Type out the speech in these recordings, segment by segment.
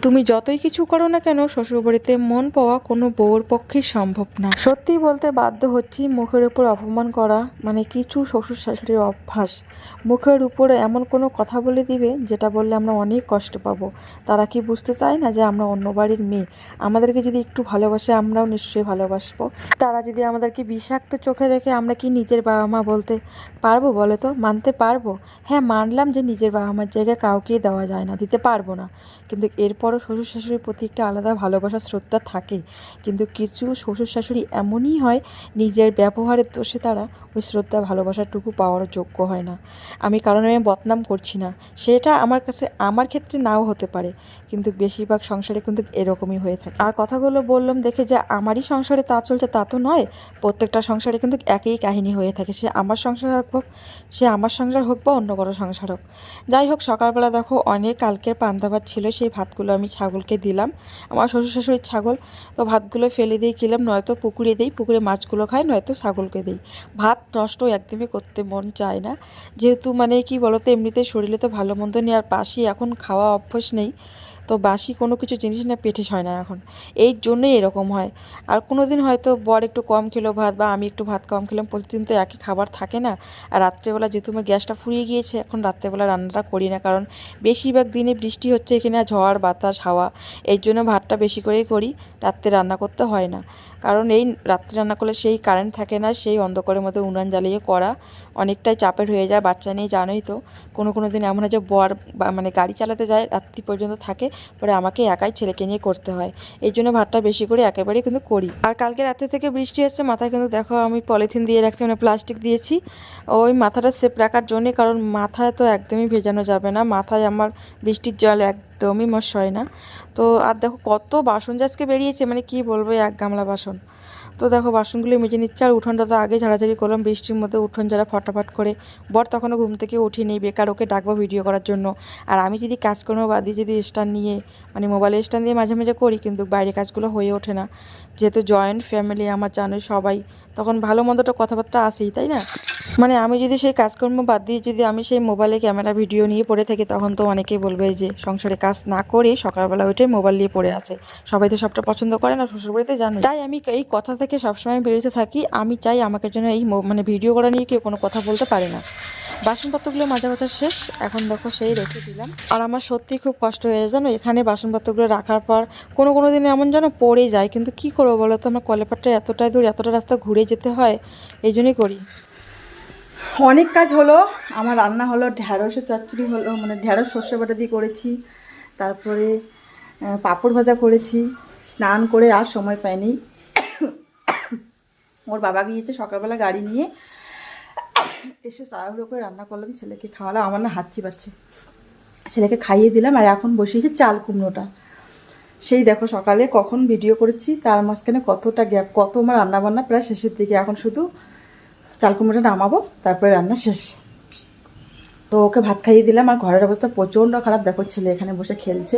তুমি যতই কিছু করো না কেন শ্বশুরবাড়িতে মন পাওয়া কোনো বউর পক্ষেই সম্ভব না। সত্যি বলতে বাধ্য হচ্ছি, মুখের উপর অপমান করা মানে কিছু শ্বশুর শাশুড়ির অভ্যাস। মুখের উপরে এমন কোনো কথা বলে দিবে যেটা বললে আমরা অনেক কষ্ট পাবো। তারা কি বুঝতে চায় না যে আমরা অন্য বাড়ির মেয়ে? আমাদেরকে যদি একটু ভালোবাসে আমরাও নিশ্চয়ই ভালোবাসবো। তারা যদি আমাদেরকে বিষাক্ত চোখে দেখে আমরা কি নিজের বাবা মা বলতে পারবো? বলে তো, মানতে পারবো? হ্যাঁ, মানলাম যে নিজের বাবা মার জায়গায় কাউকেই দেওয়া যায় না, দিতে পারবো না, কিন্তু এরপরও শ্বশুর শাশুড়ির প্রতি একটা আলাদা ভালোবাসা শ্রদ্ধা থাকেই। কিন্তু কিছু শ্বশুর শাশুড়ি এমনই হয়, নিজের ব্যবহারের দোষে তারা ওই শ্রদ্ধা ভালোবাসাটুকু পাওয়ার যোগ্য হয় না। আমি কারণ আমি বদনাম করছি না, সেটা আমার কাছে আমার ক্ষেত্রে নাও হতে পারে, কিন্তু বেশিরভাগ সংসারে কিন্তু এরকমই হয়ে থাকে। আর কথাগুলো বললাম দেখে যে আমারই সংসারে তা চলছে তা তো নয়, প্রত্যেকটা সংসারে কিন্তু একই কাহিনী হয়ে থাকে। সে আমার সংসার হোক, বা অন্য কারো সংসার হোক। যাই হোক, সকালবেলা দেখো অনেক কালকের পান্তা ভাত ছিল, সেই ভাতগুলো আমি ছাগলকে দিলাম। আমার শ্বশুর শাশুড়ির ছাগল, তো ভাতগুলো ফেলে দিয়ে কিলাম, নয়তো পুকুরে দিই, পুকুরে মাছগুলো খাই, নয়তো ছাগলকে দিই। ভাত নষ্ট একদমই করতে মন চায় না, যেহেতু মানে কি বলতো, এমনিতে শরীরে তো ভালো মন্দ নেই, আর বাসি এখন খাওয়া অভ্যাস নেই, তো বাসি কোনো কিছু জিনিস না পেটে হয় না এখন, এই জন্যই এরকম হয়। আর কোনো দিন হয়তো বর একটু কম খেলো ভাত, বা আমি একটু ভাত কম খেলাম, প্রতিদিন তো একই খাবার থাকে না। আর রাত্রেবেলা যেহেতু আমার গ্যাসটা ফুরিয়ে গিয়েছে, এখন রাত্রেবেলা রান্নাটা করি না, কারণ বেশিরভাগ দিনে বৃষ্টি হচ্ছে এখানে, ঝড় বাতাস হাওয়া, এই জন্য ভাতটা বেশি করেই করি, রাত্রে রান্না করতে হয় না। কারণ এই রাত্রে রান্না করলে সেই কারেন্ট থাকে না, সেই অন্ধকারের মধ্যে উনান জ্বালিয়ে করা অনেকটাই চাপের হয়ে যায়। বাচ্চা নিয়ে জানোই তো, কোনো দিন এমন হয় যে বর মানে গাড়ি চালাতে যায়, রাত্রি পর্যন্ত থাকে, পরে আমাকে একাই ছেলেকে নিয়ে করতে হয়। এই জন্য ভাতটা বেশি করে একেবারেই কিন্তু করি। আর কালকে রাতে থেকে বৃষ্টি এসছে, মাথায় কিন্তু দেখো আমি পলিথিন দিয়ে রাখছি, মানে প্লাস্টিক দিয়েছি ওই মাথাটা সেফ রাখার জন্যে, কারণ মাথায় তো একদমই ভেজানো যাবে না, মাথায় আমার বৃষ্টির জল একদমই মশ হয় না। তো আর দেখো কত বাসন যে আজকে বেরিয়েছে, মানে কি বলবো, এক গামলা বাসন। তো দেখো বাসনগুলো মেজে নিচ্ছে, আর উঠোনটা তো আগে ঝাড়াঝাড়ি করলাম, বৃষ্টির মধ্যে উঠোন ঝাড়া ফটাফট করে। বর তখনও ঘুম থেকে উঠিনি, বেকার ওকে ডাকবো ভিডিও করার জন্য। আর আমি যদি কাজকর্ম বাদি যদি স্ট্যান্ড নিয়ে, মানে মোবাইলের স্ট্যান্ড দিয়ে মাঝে মাঝে করি, কিন্তু বাইরে কাজগুলো হয়ে ওঠে না, যেহেতু জয়েন্ট ফ্যামিলি আমার জানোই সবাই, তখন ভালো মন্দটা কথাবার্তা আসেই, তাই না? মানে আমি যদি সেই কাজকর্ম বাদ দিয়ে যদি আমি সেই মোবাইলে ক্যামেরা ভিডিও নিয়ে পড়ে থাকি, তখন তো অনেকেই বলবে যে সংসারে কাজ না করে সকালবেলা উঠে মোবাইল নিয়ে পড়ে আছে। সবাই তো সবটা পছন্দ করে না শ্বশুরবাড়িতে, জানো। তাই আমি এই কথা থেকে সবসময় বেরোতে থাকি, আমি চাই আমাকে যেন এই মানে ভিডিও করা নিয়ে কেউ কোনো কথা বলতে পারে না। বাসনপত্রগুলো মাজা গোছা শেষ, এখন দেখো সেই রেখে দিলাম। আর আমার সত্যি খুব কষ্ট হয়ে যায় জানো, এখানে বাসনপত্রগুলো রাখার পর কোনো দিন এমন যেন পড়ে যায়, কিন্তু কি করবো বলো তো, আমার কলেপাটটা এতটাই দূর, এতটা রাস্তা ঘুরে যেতে হয়, এই জন্যই করি। অনেক কাজ হলো, আমার রান্না হলো, ঢ্যাঁড়সের চচ্চড়ি হলো, মানে ঢ্যাঁড়স সর্ষে বাটা দিয়ে করেছি, তারপরে পাঁপড় ভাজা করেছি। স্নান করে আর সময় পাইনি, ওর বাবা গিয়েছে সকালবেলা গাড়ি নিয়ে, এসে তাড়াহুড়ো করে রান্না করলাম, ছেলেকে খাওয়ালাম, আমার না হাঁচি পাচ্ছে, ছেলেকে খাইয়ে দিলাম। আর এখন বসিয়েছি চাল কুমড়োটা, সেই দেখো সকালে কখন ভিডিও করেছি, তার মাঝখানে কতটা গ্যাপ, কত আমার রান্নাবান্না প্রায় শেষের দিকে, এখন শুধু চাল কুমড়োটা নামাবো, তারপরে রান্না শেষ। তো ওকে ভাত খাইয়ে দিলাম। আর ঘরের অবস্থা প্রচণ্ড খারাপ, দেখো ছেলে এখানে বসে খেলছে,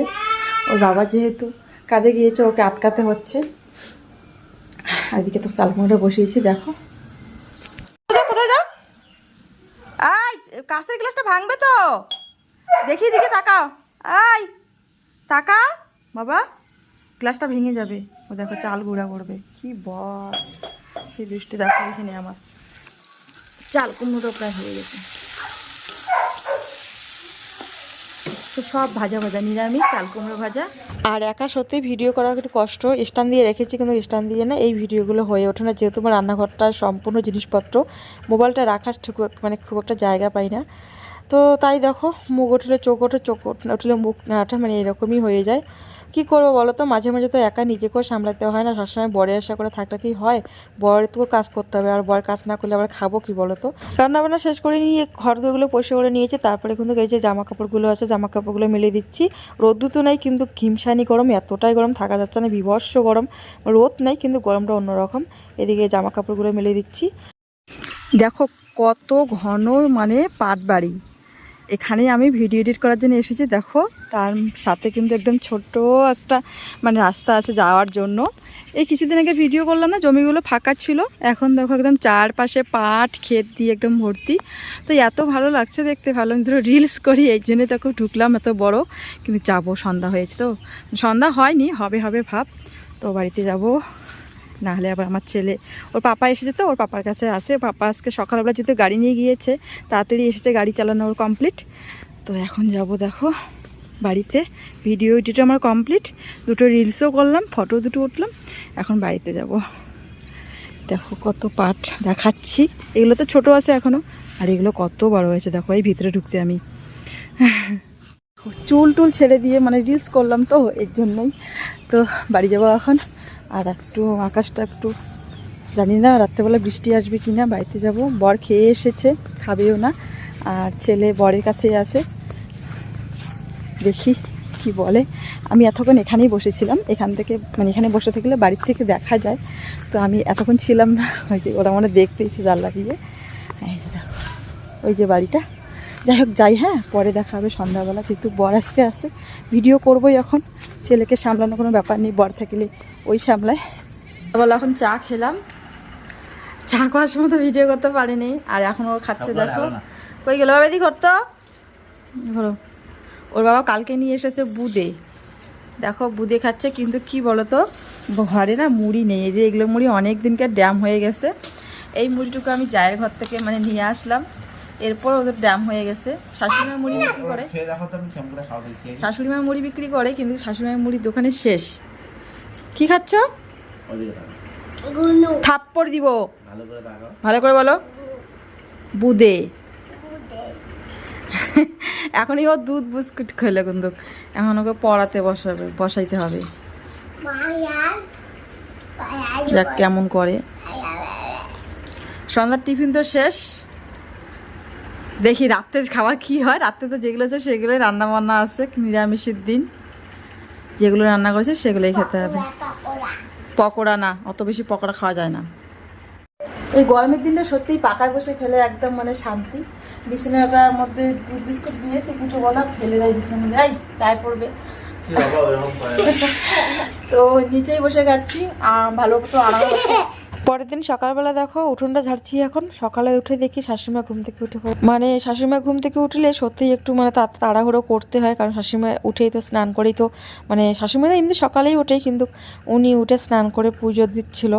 ওর বাবা যেহেতু কাজে গিয়েছে ওকে আটকাতে হচ্ছে। আর এদিকে তো চাল কুমড়োটা বসিয়েছি, দেখো। কোথায় যাও? আই, কাঁচের গ্লাসটা ভাঙবে তো, দেখি দিকে তাকাও, আই তাকাও বাবা, গ্লাসটা ভেঙে যাবে। ও দেখো চাল গুঁড়া করবে, কি বল সেই দৃষ্টি, দেখো এখানে আমার চাল কুমড়োটা প্রায় হয়ে গেছে। তো সব ভাজা ভাজা নিরামিষ, চাল কুমড়ো ভাজা। আর একা সত্যি ভিডিও করা একটু কষ্ট, স্ট্যান্ড দিয়ে রেখেছি, কিন্তু স্ট্যান্ড দিয়ে না এই ভিডিওগুলো হয়ে ওঠে না, যেহেতু আমার রান্নাঘরটা সম্পূর্ণ জিনিসপত্র, মোবাইলটা রাখার মানে খুব একটা জায়গা পাই না। তো তাই দেখো, মুখ উঠলে চোখ ওঠে, চোখ উঠলে মুখ না ওঠে, মানে এরকমই হয়ে যায়। কী করবো বলো তো, মাঝে মাঝে তো একা নিজেকেও সামলাতে হয় না, সবসময় বরের আশা করে থাকলে কি হয়, বরের তো কাজ করতে হবে, আর বর কাজ না করলে আবার খাবো কি বলো তো। রান্নাবান্না শেষ করে নিয়ে ঘর দুগুলো পরিষ্কার করে নিয়েছি, তারপরে কিন্তু এই যে জামা কাপড়গুলো আছে, জামা কাপড়গুলো মেলে দিচ্ছি। রোদ্দু তো নাই, কিন্তু ঘিমসানি গরম, এতটাই গরম থাকা যাচ্ছে না, বিভৎস গরম। রোদ নাই কিন্তু গরমটা অন্যরকম। এদিকে জামা কাপড়গুলো মেলে দিচ্ছি। দেখো কত ঘন মানে পাট বাড়ি, এখানেই আমি ভিডিও এডিট করার জন্য এসেছি। দেখো তার সাথে কিন্তু একদম ছোট্ট একটা মানে রাস্তা আছে যাওয়ার জন্য। এই কিছুদিন আগে ভিডিও করলাম না, জমিগুলো ফাঁকা ছিল, এখন দেখো একদম চারপাশে পাট ক্ষেত দিয়ে একদম ভর্তি। তো এত ভালো লাগছে দেখতে, ভালো ধরো রিলস করি, এই জন্যই দেখো ঢুকলাম এত বড়। কিন্তু যাবো, সন্ধ্যা হয়েছে তো, সন্ধ্যা হয়নি, হবে হবে ভাব। তো বাড়িতে যাব, না হলে আবার আমার ছেলে, ওর পাপা এসেছে তো ওর পাপার কাছে আসে। পাপা আজকে সকালবেলা যেহেতু গাড়ি নিয়ে গিয়েছে, তাড়াতাড়ি এসেছে, গাড়ি চালানো ওর কমপ্লিট। তো এখন যাব দেখো বাড়িতে, ভিডিও এডিট আমার কমপ্লিট, দুটো রিলসও করলাম, ফটো দুটো উঠলাম, এখন বাড়িতে যাব। দেখো কত পাট দেখাচ্ছি, এগুলো তো ছোট আছে এখনো, আর এগুলো কত বড় হয়েছে দেখো। এই ভিতরে ঢুকছে আমি, চুল টুল ছেড়ে দিয়ে মানে রিলস করলাম তো এর জন্যই। তো বাড়ি যাবো এখন, আর একটু আকাশটা একটু জানি না রাত্রেবেলা বৃষ্টি আসবে কি না। বাড়িতে যাব, বর খেয়ে এসেছে, খাবেও না, আর ছেলে বরের কাছেই আছে, দেখি কি বলে। আমি এতক্ষণ এখানেই বসেছিলাম, এখান থেকে মানে এখানে বসে থাকলে বাড়ির থেকে দেখা যায়, তো আমি এতক্ষণ ছিলাম না, ওই যে ওরা মানে দেখতেইছে জানলা দিয়ে। দেখো ওই যে বাড়িটা, যাই হোক যাই, হ্যাঁ পরে দেখা হবে সন্ধ্যাবেলা, যেহেতু বর আজকে আসে, ভিডিও করবোই। এখন ছেলেকে সামলানো কোনো ব্যাপার নেই, বর থাকলে ওই সামলায়। বলো এখন চা খেলাম, চা খাওয়ার সময় তো ভিডিও করতে পারিনি, আর এখন ওর খাচ্ছে দেখো। কই গেল বাবা, এদিকে করতো ধরো। ওর বাবা কালকে নিয়ে এসেছে বুদে, দেখো বুদে খাচ্ছে। কিন্তু কি বলতো, ঘরে না মুড়ি নেই, এই যে এগুলো মুড়ি অনেক দিনকার ড্যাম হয়ে গেছে। এই মুড়িটুকু আমি জায়ের ঘর থেকে মানে নিয়ে আসলাম, এরপর ওদের ড্যাম হয়ে গেছে। শাশুড়িমার মুড়ি বিক্রি করে, শাশুড়িমার মুড়ি বিক্রি করে, কিন্তু শাশুড়িমার মুড়ির দোকানে শেষ। কি খাচ্ছ? থাপ্পড় দিব, ভালো করে বলো। বুদে। এখনই ও দুধ বিস্কুট খেলে, কিন্তু এখন ওকে পড়াতে বসাইতে হবে, দেখ কেমন করে। সন্ধ্যার টিফিন তো শেষ, দেখি রাত্রের খাবার কি হয়। রাত্রে তো যেগুলো আছে সেগুলোই রান্না বান্না আছে, নিরামিষের দিন যেগুলো রান্না করেছে সেগুলোই খেতে হবে। পকোড়া না, অত বেশি পকোড়া খাওয়া যায় না। এই গরমের দিনটা সত্যিই পাকায় বসে খেলে একদম মানে শান্তি। বিছানাটার মধ্যে দুধ বিস্কুট দিয়েছে, কিছু বলা ফেলে দেয় বিছানার মধ্যে, এই চায় পড়বে। তো নিচেই বসে খাচ্ছি, ভালো তো আরাম হচ্ছে। পরের দিন সকালবেলা দেখো উঠোনটা ঝাড়ছি। এখন সকালে উঠে দেখি শাশুড়িমা ঘুম থেকে উঠে পড়ে। মানে শাশুড়িমা ঘুম থেকে উঠলে সত্যিই একটু মানে তাড়াহুড়ো করতে হয়, কারণ শাশুড়িমা উঠেই তো স্নান করেই তো, মানে শাশুড়িমা এমনি সকালেই ওঠে, কিন্তু উনি উঠে স্নান করে পুজো দিচ্ছিল,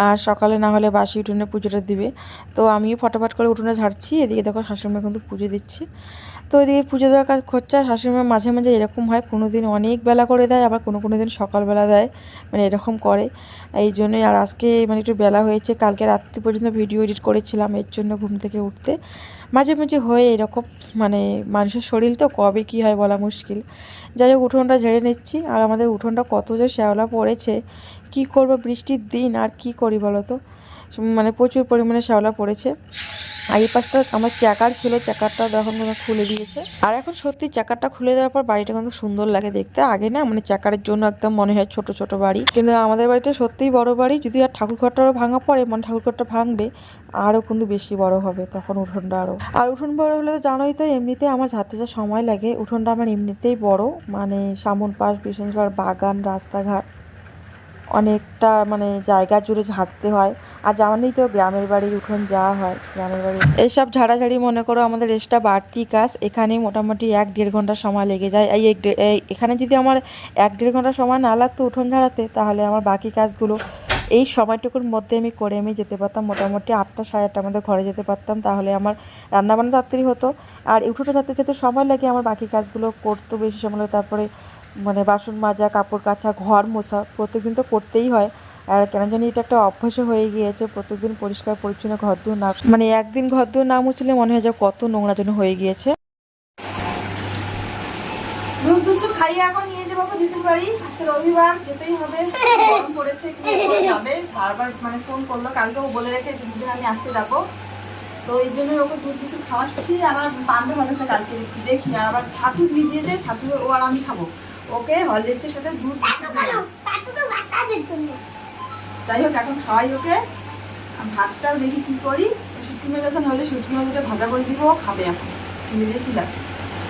আর সকালে না হলে বাসি উঠোনে পুজোটা দিবে। তো আমিও ফটাফট করে উঠোনে ঝাড়ছি, এদিকে দেখো শাশুড়িমা কিন্তু পুজো দিচ্ছি। তো এদিকে পুজো দেওয়ার কাজ করছে। আর শাশুড়িমা মাঝে মাঝে এরকম হয়, কোনো দিন অনেক বেলা করে দেয়, আবার কোনো কোনো দিন সকালবেলা দেয়, মানে এরকম করে। এই জন্যই, আর আজকে মানে একটু বেলা হয়েছে, কালকে রাত্রি পর্যন্ত ভিডিও এডিট করেছিলাম, এর জন্য ঘুম থেকে উঠতে মাঝে মাঝে হয়ে এরকম। মানে মানুষের শরীর তো কবে কী হয় বলা মুশকিল। যাই হোক উঠোনটা ঝেড়ে নিচ্ছি, আর আমাদের উঠোনটা কত যে শ্যাওলা পড়েছে, কি করব বৃষ্টির দিন, আর কি করি বলো তো, মানে প্রচুর পরিমাণে শ্যাওলা পড়েছে। আর এই পাশটা আমার চাকার ছিল, চাকারটা এখন খুলে দিয়েছে। আর এখন সত্যি চাকারটা খুলে দেওয়ার পর বাড়িটা কিন্তু সুন্দর লাগে দেখতে। আগে না মানে চাকারের জন্য একদম মনে হয় ছোট ছোট বাড়ি, কিন্তু আমাদের বাড়িটা সত্যিই বড় বাড়ি। যদি আর ঠাকুরঘরটারও ভাঙা পড়ে, মানে ঠাকুরঘরটা ভাঙবে আরও কিন্তু বেশি বড় হবে তখন উঠোনটা আরও। আর উঠোন বড় হলে তো জানোই তো, এমনিতে আমার ঝাড়তে যা সময় লাগে, উঠোনটা আমার এমনিতেই বড়, মানে সামন পাশ পিছন পাশ বাগান রাস্তাঘাট অনেকটা মানে জায়গা জুড়ে ঝাড়তে হয়। আর জানেই তো গ্রামের বাড়ির উঠোন যা হয়, গ্রামের বাড়ি এইসব ঝাড়াঝাড়ি মনে করো আমাদের এক্সট্রা বাড়তি কাজ। এখানে মোটামুটি 1-1.5 ঘন্টা সময় লেগে যায়। এখানে যদি আমার 1-1.5 ঘন্টা সময় না লাগতো উঠোন ঝাড়াতে, তাহলে আমার বাকি কাজগুলো এই সময়টুকুর মধ্যে আমি করে আমি যেতে পারতাম, মোটামুটি 8টা 8:30 মধ্যে ঘরে যেতে পারতাম। তাহলে আমার রান্নাবান্না তাড়াতাড়ি হতো, আর উঠোনটা ঝাড়তে যেতে সময় লাগে, আমার বাকি কাজগুলো করতেও বেশি সময় লাগে। তারপরে মানে বাসন মাজা, কাপড় কাচা, ঘর মোছা প্রত্যেকদিন তো করতেই হয়। আর কেন জানি এটা একটা অভ্যাসও হয়ে গিয়েছে, প্রত্যেকদিন পরিষ্কার পরিচ্ছন্ন ঘর দূর না, মানে একদিন ঘর দূর না মুছলে মনে হয় যে কত নোংরা যেন হয়ে গিয়েছে। দুধ বিস্কুট খাইয়ে এখন নিয়ে যাবো দিদির বাড়ি, আজকে রবিবার যেতেই হবে, গরম পড়েছে কিন্তু যাবে। বারবার মানে ফোন করলো, কালকেও বলে রেখেছি দিদি আমি আজকে যাবো, তো এই জন্য ওকে দুধ বিস্কুট খাওয়াচ্ছি। আবার পান্তা বানাচ্ছে কালকে দেখি, আর আবার ছাতু দিয়েছে, ছাতু ও আর আমি খাবো। ওকে হরলিক্সের সাথে দুধ, যাই হোক এখন খাওয়াই ওকে। ভাতটা দেখি কি করি, শুটকি মাছ আছে, নাহলে শুটকি মাছটা ভাজা করে দিব, খাবে এখন। দেখি লাগে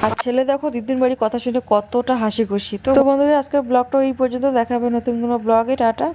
আর ছেলে দেখো দিদির বাড়ি কথা শুনে কতটা হাসি খুশি। তো বন্ধুরা আজকের ব্লগটা এই পর্যন্ত, দেখা হবে নতুন কোনো ব্লগে। টাটা।